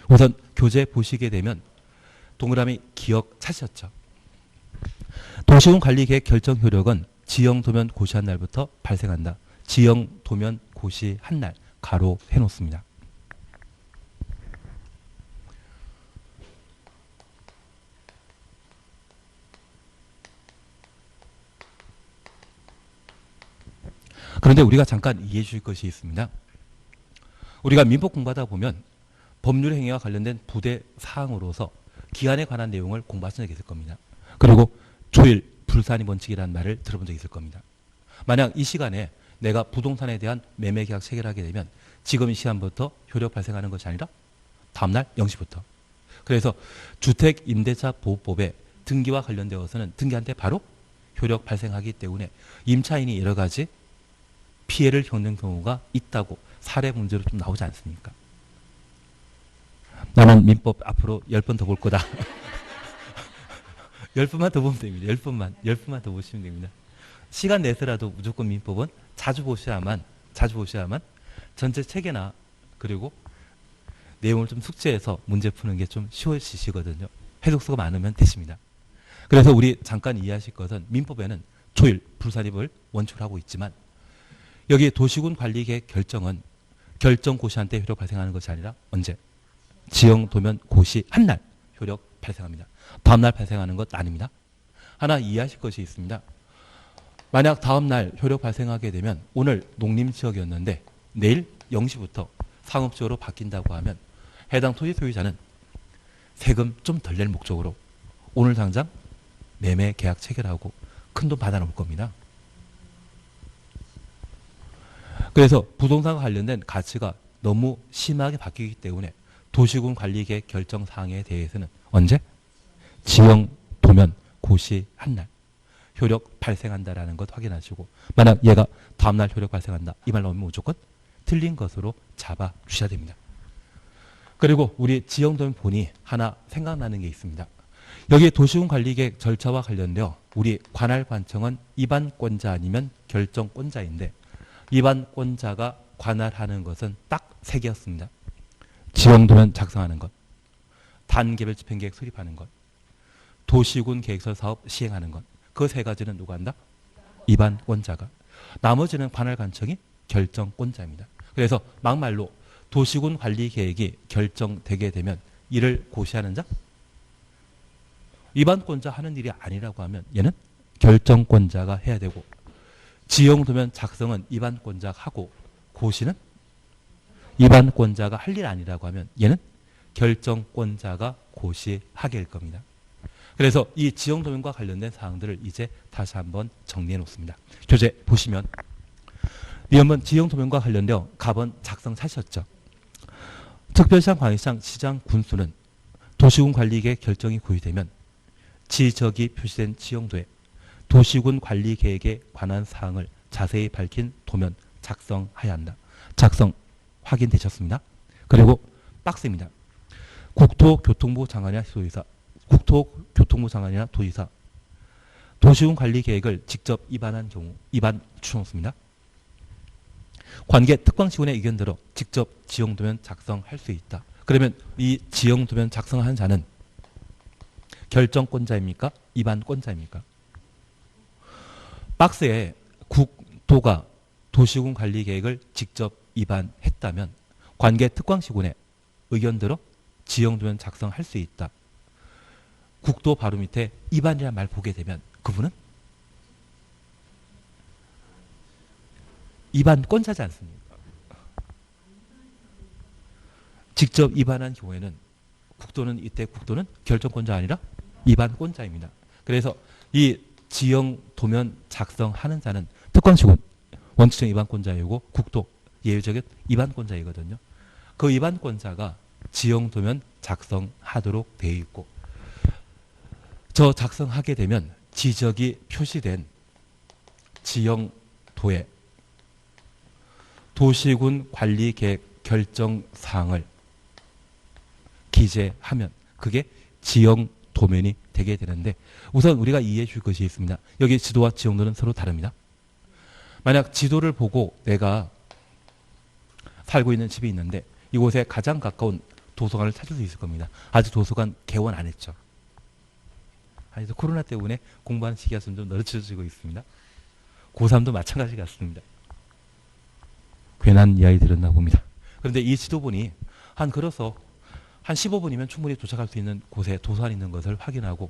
우선 교재 보시게 되면 동그라미 기억 찾으셨죠? 도시군 관리계획 결정 효력은 지형 도면 고시한 날부터 발생한다. 지형 도면 고시한 날 가로 해놓습니다. 그런데 우리가 잠깐 이해해 주실 것이 있습니다. 우리가 민법 공부하다 보면 법률 행위와 관련된 부대 사항으로서 기한에 관한 내용을 공부하신 적이 있을 겁니다. 그리고 조일, 불산이 원칙이라는 말을 들어본 적이 있을 겁니다. 만약 이 시간에 내가 부동산에 대한 매매 계약 체결하게 되면 지금 이 시간부터 효력 발생하는 것이 아니라 다음날 0시부터. 그래서 주택임대차 보호법에 등기와 관련되어서는 등기한테 바로 효력 발생하기 때문에 임차인이 여러 가지 피해를 겪는 경우가 있다고 사례 문제로 좀 나오지 않습니까? 나는 민법 앞으로 10번 더 볼 거다. 10번만 더 보면 됩니다. 10번만 더 보시면 됩니다. 시간 내서라도 무조건 민법은 자주 보셔야만 전체 체계나 그리고 내용을 좀 숙지해서 문제 푸는 게 좀 쉬워지시거든요. 해석수가 많으면 되십니다. 그래서 우리 잠깐 이해하실 것은 민법에는 조일, 불산입을 원칙으로 하고 있지만 여기 도시군 관리계획 결정은 결정 고시한 때 효력 발생하는 것이 아니라 언제? 지형 도면 고시한 날 효력 발생합니다. 다음날 발생하는 것 아닙니다. 하나 이해하실 것이 있습니다. 만약 다음날 효력 발생하게 되면 오늘 농림지역이었는데 내일 0시부터 상업지역으로 바뀐다고 하면 해당 토지 소유자는 세금 좀 덜 낼 목적으로 오늘 당장 매매 계약 체결하고 큰돈 받아놓을 겁니다. 그래서 부동산과 관련된 가치가 너무 심하게 바뀌기 때문에 도시군 관리계획 결정 사항에 대해서는 언제? 지형 도면 고시한 날 효력 발생한다라는 것 확인하시고 만약 얘가 다음날 효력 발생한다 이 말 나오면 무조건 틀린 것으로 잡아 주셔야 됩니다. 그리고 우리 지형 도면 보니 하나 생각나는 게 있습니다. 여기 도시군 관리계획 절차와 관련되어 우리 관할관청은 입안권자 아니면 결정권자인데 입안권자가 관할하는 것은 딱 3개였습니다. 지형도면 작성하는 것, 단계별 집행계획 수립하는 것, 도시군 계획서 사업 시행하는 것. 그 3가지는 누가 한다? 입안권자가. 나머지는 관할관청이 결정권자입니다. 그래서 막말로 도시군 관리계획이 결정되게 되면 이를 고시하는 자? 입안권자 하는 일이 아니라고 하면 얘는 결정권자가 해야 되고 지형도면 작성은 입안권자가 하고 고시는 입안권자가 할 일 아니라고 하면 얘는 결정권자가 고시하게 될 겁니다. 그래서 이 지형도면과 관련된 사항들을 이제 다시 한번 정리해 놓습니다. 교재 보시면 미연번 지형도면과 관련되어 가번 작성 사셨죠. 특별시장, 광역시장, 시장, 군수는 도시군 관리계획 결정이 고의되면 지적이 표시된 지형도에 도시군 관리계획에 관한 사항을 자세히 밝힌 도면 작성해야 한다. 작성 확인되셨습니다. 그리고 박스입니다. 국토교통부 장관이나 도지사, 국토교통부 장관이나 도지사 도시군 관리계획을 직접 입안한 경우 입안 추천습니다. 관계 특광시군의 의견대로 직접 지형도면 작성할 수 있다. 그러면 이 지형도면 작성한 자는 결정권자입니까? 입안권자입니까? 박스에 국토가 도시군 관리 계획을 직접 입안했다면 관계 특광시군의 의견대로 지형도면 작성할 수 있다. 국도 바로 밑에 입안이라는 말 보게 되면 그분은 입안권자지 않습니까? 직접 입안한 경우에는 국도는 결정권자 아니라 입안권자입니다. 그래서 이 지형 도면 작성하는 자는 특광시군 원칙적 입안권자이고 국도 예외적인 입안권자이거든요. 그 입안권자가 지형 도면 작성하도록 되어 있고 저 작성하게 되면 지적이 표시된 지형도에 도시군 관리계획 결정사항을 기재하면 그게 지형도면이 되게 되는데 우선 우리가 이해해 줄 것이 있습니다. 여기 지도와 지형도는 서로 다릅니다. 만약 지도를 보고 내가 살고 있는 집이 있는데 이곳에 가장 가까운 도서관을 찾을 수 있을 겁니다. 아직 도서관 개원 안 했죠. 아니, 코로나 때문에 공부하는 시기가 점점 늦춰지고 있습니다. 고3도 마찬가지 같습니다. 괜한 이야기 들었나 봅니다. 그런데 이 지도본이 걸어서 한 15분이면 충분히 도착할 수 있는 곳에 도서관이 있는 것을 확인하고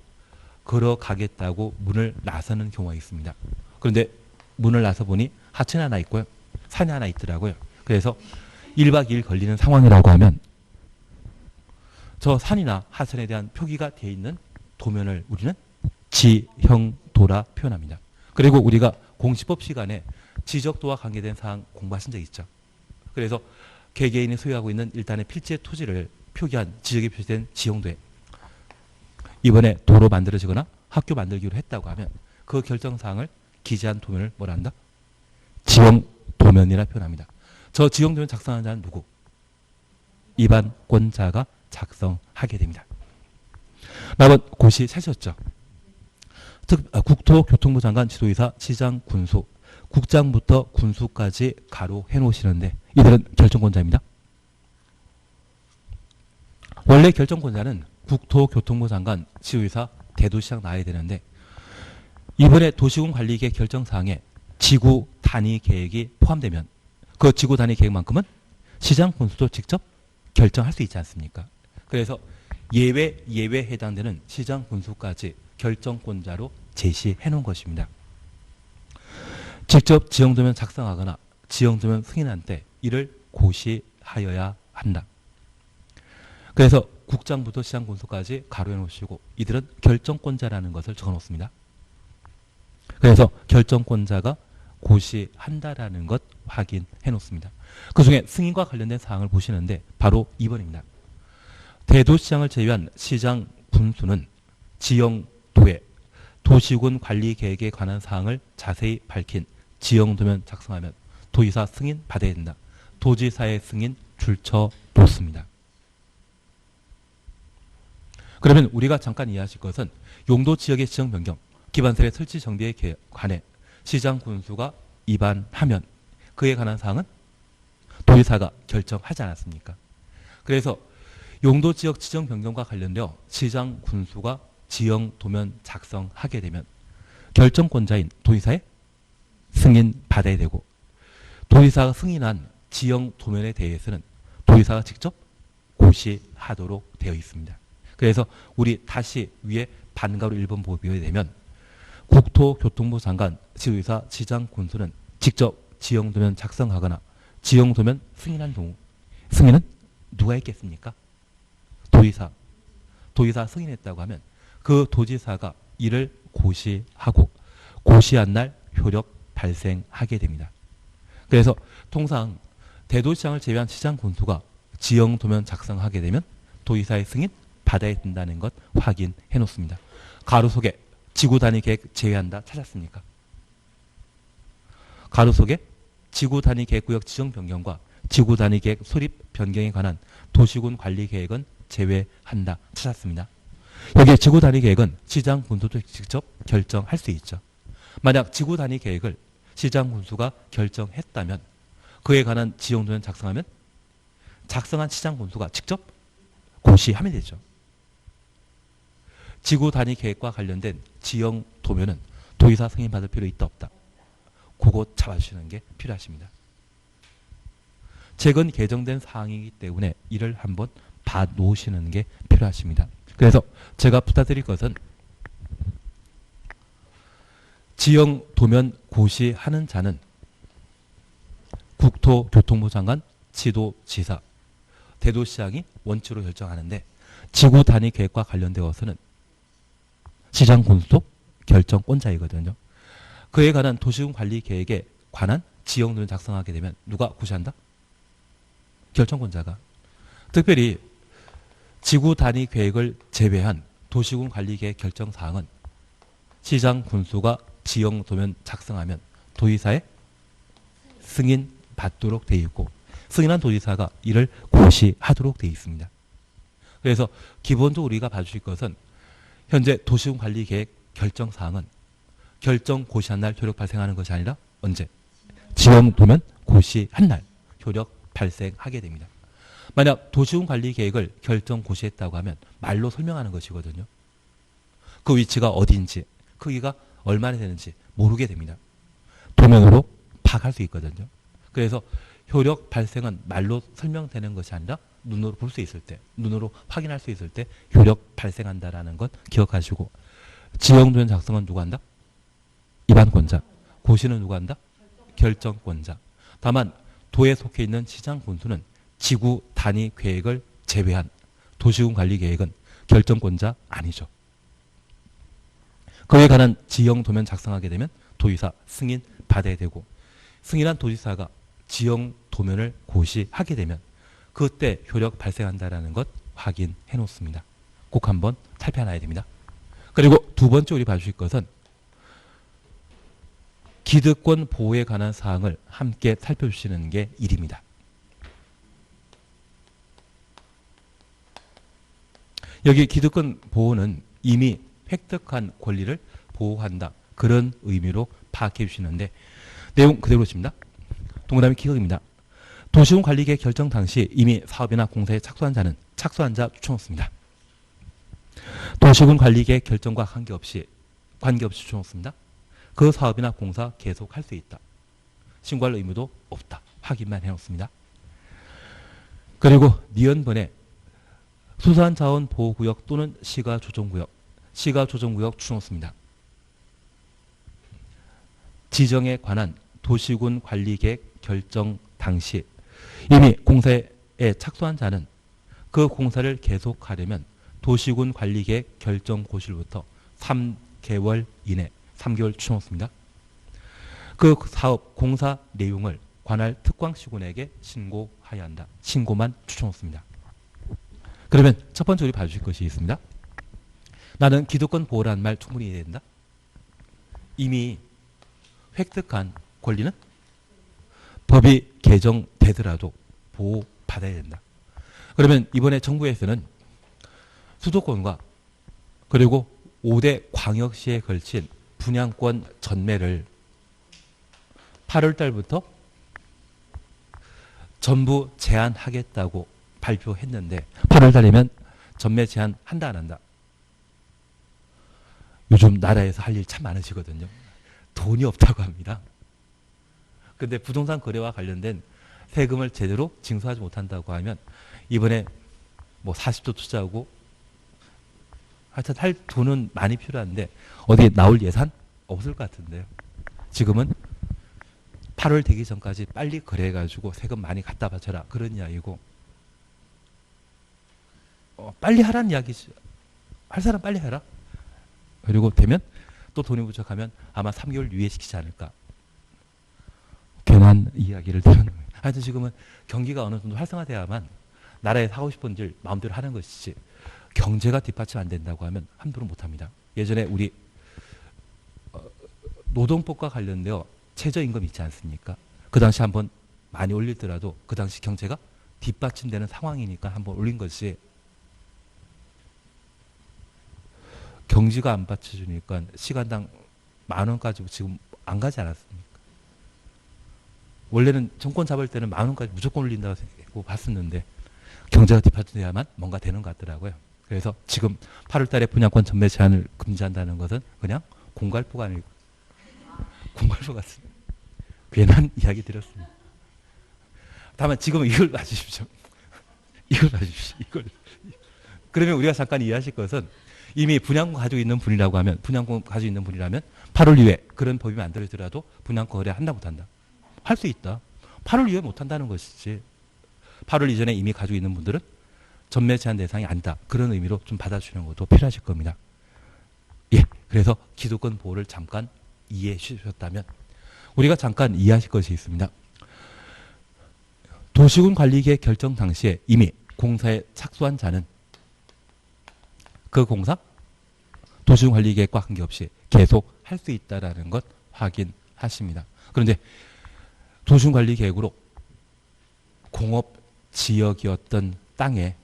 걸어가겠다고 문을 나서는 경우가 있습니다. 그런데 문을 나서 보니 하천이 하나 있고요. 산이 하나 있더라고요. 그래서 1박 2일 걸리는 상황이라고 하면 저 산이나 하천에 대한 표기가 되어 있는 도면을 우리는 지형도라 표현합니다. 그리고 우리가 공시법 시간에 지적도와 관계된 사항 공부하신 적 있죠. 그래서 개개인이 소유하고 있는 일단의 필지의 토지를 표기한 지적이 표시된 지형도에 이번에 도로 만들어지거나 학교 만들기로 했다고 하면 그 결정사항을 기재한 도면을 뭐라 한다? 지형도면이라 표현합니다. 저 지형도면 작성하는 자는 누구? 입안권자가 작성하게 됩니다. 매번 고시 찾으셨죠? 국토교통부 장관, 지도이사, 시장, 군수, 국장부터 군수까지 가로 해놓으시는데 이들은 결정권자입니다. 원래 결정권자는 국토교통부 장관, 지도이사, 대도시장 나와야 되는데 이번에 도시군 관리계획 결정사항에 지구 단위 계획이 포함되면 그 지구 단위 계획만큼은 시장, 군수도 직접 결정할 수 있지 않습니까? 그래서 예외에 해당되는 시장, 군수까지 결정권자로 제시해 놓은 것입니다. 직접 지형도면 작성하거나 지형도면 승인한 때 이를 고시하여야 한다. 그래서 국장부터 시장, 군수까지 가로해 놓으시고 이들은 결정권자라는 것을 적어 놓습니다. 그래서 결정권자가 고시한다라는 것 확인해 놓습니다. 그중에 승인과 관련된 사항을 보시는데 바로 2번입니다. 대도시장을 제외한 시장, 군수는 지형도에 도시군 관리 계획에 관한 사항을 자세히 밝힌 지형도면 작성하면 도의사 승인 받아야 된다. 도지사의 승인 줄쳐 놓습니다. 그러면 우리가 잠깐 이해하실 것은 용도 지역의 지정 변경, 기반설의 설치 정비에 관해 시장, 군수가 입안하면 그에 관한 사항은 도의사가 결정하지 않았습니까? 그래서 용도 지역 지정 변경과 관련되어 시장, 군수가 지형 도면 작성하게 되면 결정권자인 도의사의 승인 받아야 되고 도의사가 승인한 지형 도면에 대해서는 도의사가 직접 고시하도록 되어 있습니다. 그래서 우리 다시 위에 반가로 1번 보게 되면 국토교통부 장관, 지도의사, 시장, 군수는 직접 지형 도면 작성하거나 지형 도면 승인한 경우 승인은 누가 했겠습니까? 도의사 승인했다고 하면 그 도지사가 이를 고시하고 고시한 날 효력 발생하게 됩니다. 그래서 통상 대도시장을 제외한 시장, 군수가 지형 도면 작성하게 되면 도의사의 승인 받아야 된다는 것 확인해 놓습니다. 가로 속에 지구 단위 계획 제외한다 찾았습니까? 가로 속에 지구 단위 계획 구역 지정 변경과 지구 단위 계획 수립 변경에 관한 도시군 관리 계획은 제외한다 찾았습니다. 여기 지구 단위 계획은 시장, 군수도 직접 결정할 수 있죠. 만약 지구 단위 계획을 시장, 군수가 결정했다면 그에 관한 지형도면 작성하면 작성한 시장, 군수가 직접 고시하면 되죠. 지구 단위 계획과 관련된 지형 도면은 도의사 승인 받을 필요 있다 없다. 그거 잡아주시는 게 필요하십니다. 최근 개정된 사항이기 때문에 이를 한번 봐 놓으시는 게 필요하십니다. 그래서 제가 부탁드릴 것은 지형 도면 고시하는 자는 국토교통부 장관, 지도지사, 대도시장이 원칙으로 결정하는데 지구 단위 계획과 관련되어서는 시장 군속 결정권자이거든요. 그에 관한 도시군 관리 계획에 관한 지형도를 작성하게 되면 누가 고시한다? 결정권자가. 특별히 지구 단위 계획을 제외한 도시군 관리 계획 결정 사항은 시장 군수가 지형 도면 작성하면 도의사의 승인 받도록 되어 있고 승인한 도지사가 이를 고시하도록 되어 있습니다. 그래서 기본적으로 우리가 봐주실 것은 현재 도시군 관리 계획 결정 사항은 결정 고시한 날 효력 발생하는 것이 아니라 언제? 지형 도면 고시한 날 효력 발생하게 됩니다. 만약 도시군 관리 계획을 결정 고시했다고 하면 말로 설명하는 것이거든요. 그 위치가 어디인지 크기가 얼마나 되는지 모르게 됩니다. 도면으로 파악할 수 있거든요. 그래서 효력 발생은 말로 설명되는 것이 아니라 눈으로 볼 수 있을 때, 눈으로 확인할 수 있을 때 효력 발생한다라는 것 기억하시고 지형도면 작성은 누가 한다? 입안권자. 고시는 누가 한다? 결정권자. 다만 도에 속해 있는 시장 군수는 지구 단위 계획을 제외한 도시군 관리 계획은 결정권자 아니죠. 그에 관한 지형 도면 작성하게 되면 도의사 승인 받아야 되고 승인한 도지사가 지형 도면을 고시하게 되면 그때 효력 발생한다라는 것 확인해 놓습니다. 꼭 한번 살펴놔야 됩니다. 그리고 두 번째 우리 봐주실 것은 기득권 보호에 관한 사항을 함께 살펴주시는 게 일입니다. 여기 기득권 보호는 이미 획득한 권리를 보호한다. 그런 의미로 파악해 주시는데 내용 그대로입니다. 동그라미 기억입니다. 도시군 관리계획 결정 당시 이미 사업이나 공사에 착수한 자는 착수한 자 추천없습니다. 도시군 관리계획 결정과 관계없이 추천없습니다. 그 사업이나 공사 계속할 수 있다. 신고할 의무도 없다. 확인만 해놓습니다. 그리고 니은번에 수산자원 보호구역 또는 시가조정구역, 시가조정구역 추천없습니다. 지정에 관한 도시군 관리계획 결정 당시 이미 공사에 착수한 자는 그 공사를 계속하려면 도시군 관리계획 결정 고시로부터 3개월 이내 3개월 추천없습니다. 그 사업 공사 내용을 관할 특광시군에게 신고해야 한다. 신고만 추천없습니다. 그러면 첫 번째 우리 봐주실 것이 있습니다. 나는 기득권 보호라는 말 충분히 이해해야 된다. 이미 획득한 권리는 법이 개정되더라도 보호받아야 된다. 그러면 이번에 정부에서는 수도권과 그리고 5대 광역시에 걸친 분양권 전매를 8월 달부터 전부 제한하겠다고 발표했는데 8월 달이면 전매 제한한다 안 한다? 요즘 나라에서 할 일 참 많으시거든요. 돈이 없다고 합니다. 근데 부동산 거래와 관련된 세금을 제대로 징수하지 못한다고 하면 이번에 뭐 40조 투자하고 하여튼 할 돈은 많이 필요한데 어디에 나올 예산 없을 것 같은데요. 지금은 8월 되기 전까지 빨리 거래해가지고 세금 많이 갖다 바쳐라 그런 이야기고 빨리 하라는 이야기죠. 할 사람 빨리 해라. 그리고 되면 또 돈이 부족하면 아마 3개월 유예시키지 않을까. 괜한 이야기를 들었는데 하여튼 지금은 경기가 어느 정도 활성화돼야만 나라에 하고 싶은 일 마음대로 하는 것이지 경제가 뒷받침 안 된다고 하면 함부로 못합니다. 예전에 우리 노동법과 관련되어 최저임금 있지 않습니까? 그 당시 한번 많이 올리더라도 그 당시 경제가 뒷받침되는 상황이니까 한번 올린 것이 경지가 안 받쳐주니까 시간당 10,000원까지 지금 안 가지 않았습니까? 원래는 정권 잡을 때는 10,000원까지 무조건 올린다고 봤었는데 경제가 뒷받침돼야만 뭔가 되는 것 같더라고요. 그래서 지금 8월 달에 분양권 전매 제한을 금지한다는 것은 그냥 공갈포가 아니고 공갈포 같습니다. 괜한 이야기 드렸습니다. 다만 지금은 이걸 봐주십시오. 이걸 봐주십시오. 이걸. 그러면 우리가 잠깐 이해하실 것은 이미 분양권 가지고 있는 분이라고 하면 분양권 가지고 있는 분이라면 8월 이후에 그런 법이 만들어지더라도 분양권 거래 한다 못한다. 할 수 있다. 8월 이후에 못한다는 것이지. 8월 이전에 이미 가지고 있는 분들은 전매 제한 대상이 아니다. 그런 의미로 좀 받아주시는 것도 필요하실 겁니다. 예, 그래서 기득권 보호를 잠깐 이해해 주셨다면 우리가 잠깐 이해하실 것이 있습니다. 도시군 관리계획 결정 당시에 이미 공사에 착수한 자는 그 공사 도시군 관리계획과 관계없이 계속 할 수 있다라는 것 확인하십니다. 그런데 도시군 관리계획으로 공업 지역이었던 땅에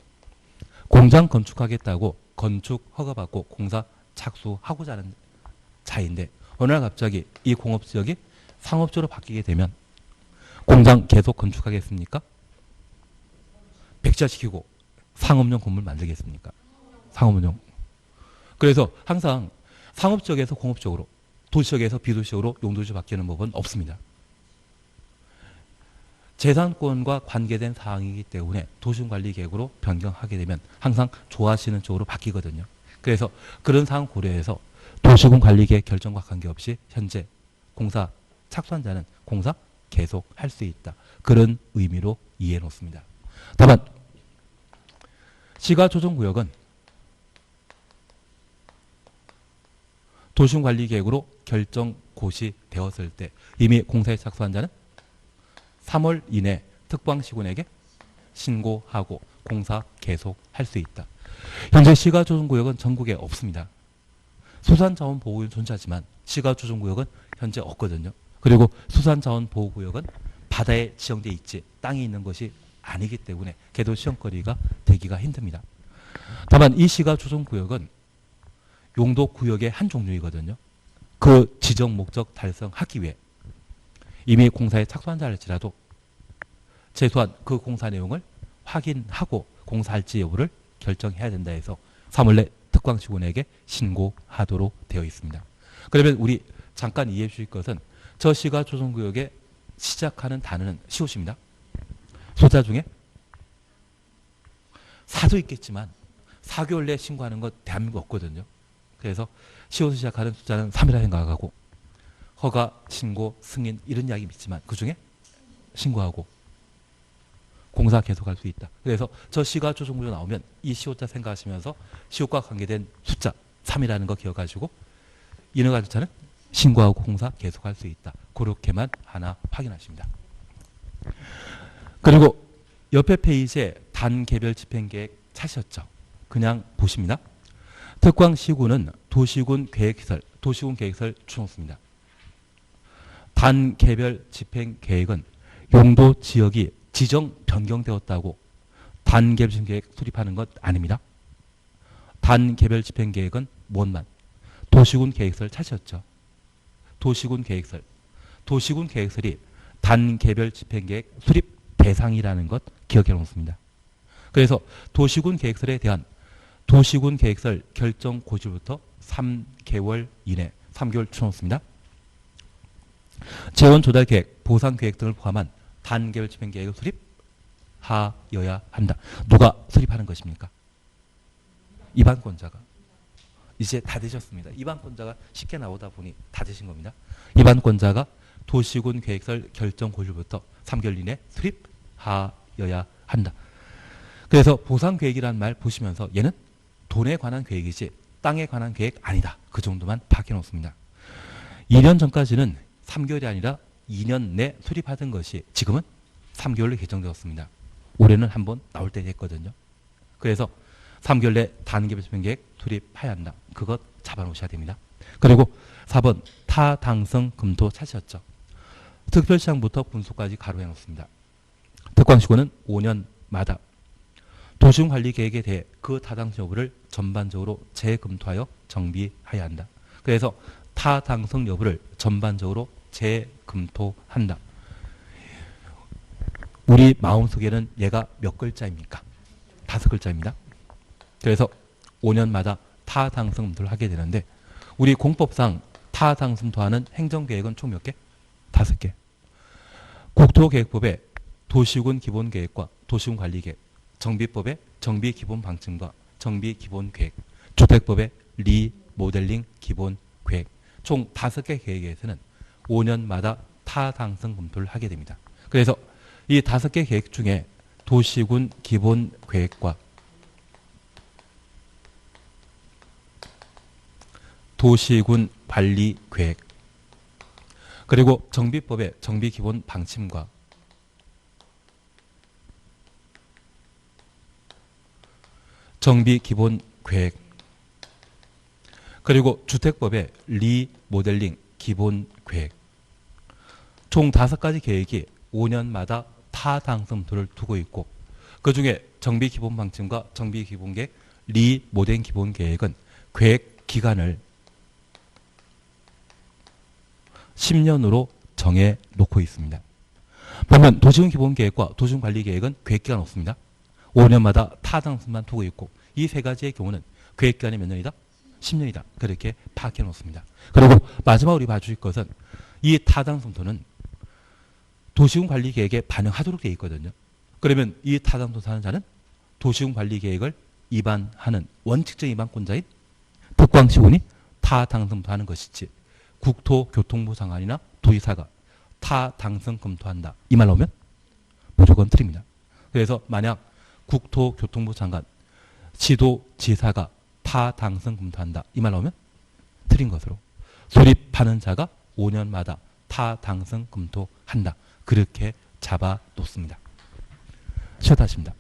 공장 건축하겠다고 건축 허가받고 공사 착수하고자 하는 자인데 어느 날 갑자기 이 공업 지역이 상업지로 바뀌게 되면 공장 계속 건축하겠습니까? 백지화시키고 상업용 건물 만들겠습니까? 상업용. 그래서 항상 상업지역에서 공업지역으로, 도시지역에서 비도시지역으로 용도지 바뀌는 법은 없습니다. 재산권과 관계된 사항이기 때문에 도시관리계획으로 변경하게 되면 항상 좋아하시는 쪽으로 바뀌거든요. 그래서 그런 상황 고려해서 도시군관리계획 결정과 관계없이 현재 공사 착수한 자는 공사 계속 할 수 있다. 그런 의미로 이해해 놓습니다. 다만 시가조정구역은 도시군관리계획으로 결정 고시되었을 때 이미 공사에 착수한 자는 3월 이내 특방시군에게 신고하고 공사 계속 할 수 있다. 현재 시가조정구역은 전국에 없습니다. 수산자원보호구역은 존재하지만 시가조정구역은 현재 없거든요. 그리고 수산자원보호구역은 바다에 지정되어 있지 땅이 있는 것이 아니기 때문에 걔도 시험거리가 되기가 힘듭니다. 다만 이 시가조정구역은 용도구역의 한 종류이거든요. 그 지정 목적 달성하기 위해 이미 공사에 착수한다 할지라도 최소한 그 공사 내용을 확인하고 공사할지 여부를 결정해야 된다 해서 3월 내 특광시군에게 신고하도록 되어 있습니다. 그러면 우리 잠깐 이해해 주실 것은 저 시가조정구역에 시작하는 단어는 시옷입니다. 소자 중에 사도 있겠지만 4개월 내에 신고하는 것 대한민국 없거든요. 그래서 시옷을 시작하는 숫자는 3이라 생각하고 허가, 신고, 승인 이런 이야기 있지만 그중에 신고하고 공사 계속할 수 있다. 그래서 저 시가조정구역 나오면 이 시옷자 생각하시면서 시옷과 관계된 숫자 3이라는 거 기억하시고 인허가 절차는 신고하고 공사 계속할 수 있다. 그렇게만 하나 확인하십니다. 그리고 옆에 페이지에 단계별 집행계획 찾으셨죠? 그냥 보십니다. 특광시군은 도시군 계획시설, 도시군 계획시설 주놓습니다. 단계별 집행계획은 용도 지역이 지정 변경되었다고 단계별 집행계획 수립하는 것 아닙니다. 단계별 집행계획은 뭔만? 도시군 계획서를 찾으셨죠. 도시군 계획설. 도시군 계획설이 단계별 집행계획 수립 대상이라는 것 기억해 놓습니다. 그래서 도시군 계획설에 대한 도시군 계획설 결정 고지부터 3개월 이내 3개월 쳐놓습니다. 재원 조달 계획, 보상 계획 등을 포함한 단계별 집행 계획을 수립하여야 한다. 누가 수립하는 것입니까? 입안권자가. 이제 다 되셨습니다. 입안권자가 쉽게 나오다 보니 다 되신 겁니다. 입안권자가 도시군 계획설 결정 고지부터 3개월 이내 수립하여야 한다. 그래서 보상 계획이라는 말 보시면서 얘는 돈에 관한 계획이지 땅에 관한 계획 아니다. 그 정도만 파악해 놓습니다. 2년 전까지는 3개월이 아니라 2년 내 수립하던 것이 지금은 3개월로 개정되었습니다. 올해는 한번 나올 때 됐거든요. 그래서 3개월 내 단계별 집행계획 수립해야 한다. 그것 잡아놓으셔야 됩니다. 그리고 4번 타당성 검토 찾으셨죠. 특별시장부터 분수까지 가로해 놓습니다. 특광시군은 5년마다 도시군관리계획에 대해 그 타당성 여부를 전반적으로 재검토하여 정비해야 한다. 그래서 타당성 여부를 전반적으로 재검토한다. 우리 마음속에는 얘가 몇 글자입니까? 5글자입니다. 그래서 5년마다 타당성 검토를 하게 되는데 우리 공법상 타당성 검토하는 행정계획은 총 몇 개? 5개. 국토계획법에 도시군 기본계획과 도시군 관리계획, 정비법에 정비기본방침과 정비기본계획, 주택법에 리모델링 기본계획, 총 5개 계획에서는 5년마다 타당성 검토를 하게 됩니다. 그래서 이 5개 계획 중에 도시군 기본계획과 도시군 관리계획, 그리고 정비법의 정비기본방침과 정비기본계획, 그리고 주택법의 리모델링 기본계획, 총 5가지 계획이 5년마다 타당성도를 두고 있고 그중에 정비기본방침과 정비기본계획, 리모델링 기본계획은 계획 기간을 10년으로 정해 놓고 있습니다. 보면 도시군 기본계획과 도시군 관리계획은 계획기간 없습니다. 5년마다 타당성만 두고 있고 이 3가지의 경우는 계획기간이 몇 년이다? 10년이다. 그렇게 파악해 놓습니다. 그리고 마지막으로 우리 봐주실 것은 이 타당성도는 도시군 관리계획에 반영하도록 되어 있거든요. 그러면 이 타당성도 하는 자는 도시군 관리계획을 위반하는 원칙적 위반권자인 특광시군이 타당성도 하는 것이지 국토교통부 장관이나 도지사가 타당성 검토한다. 이 말 나오면 무조건 틀립니다. 그래서 만약 국토교통부 장관, 지도지사가 타당성 검토한다. 이 말 나오면 틀린 것으로 수립하는 자가 5년마다 타당성 검토한다. 그렇게 잡아 놓습니다. 쉬었다 하십니다.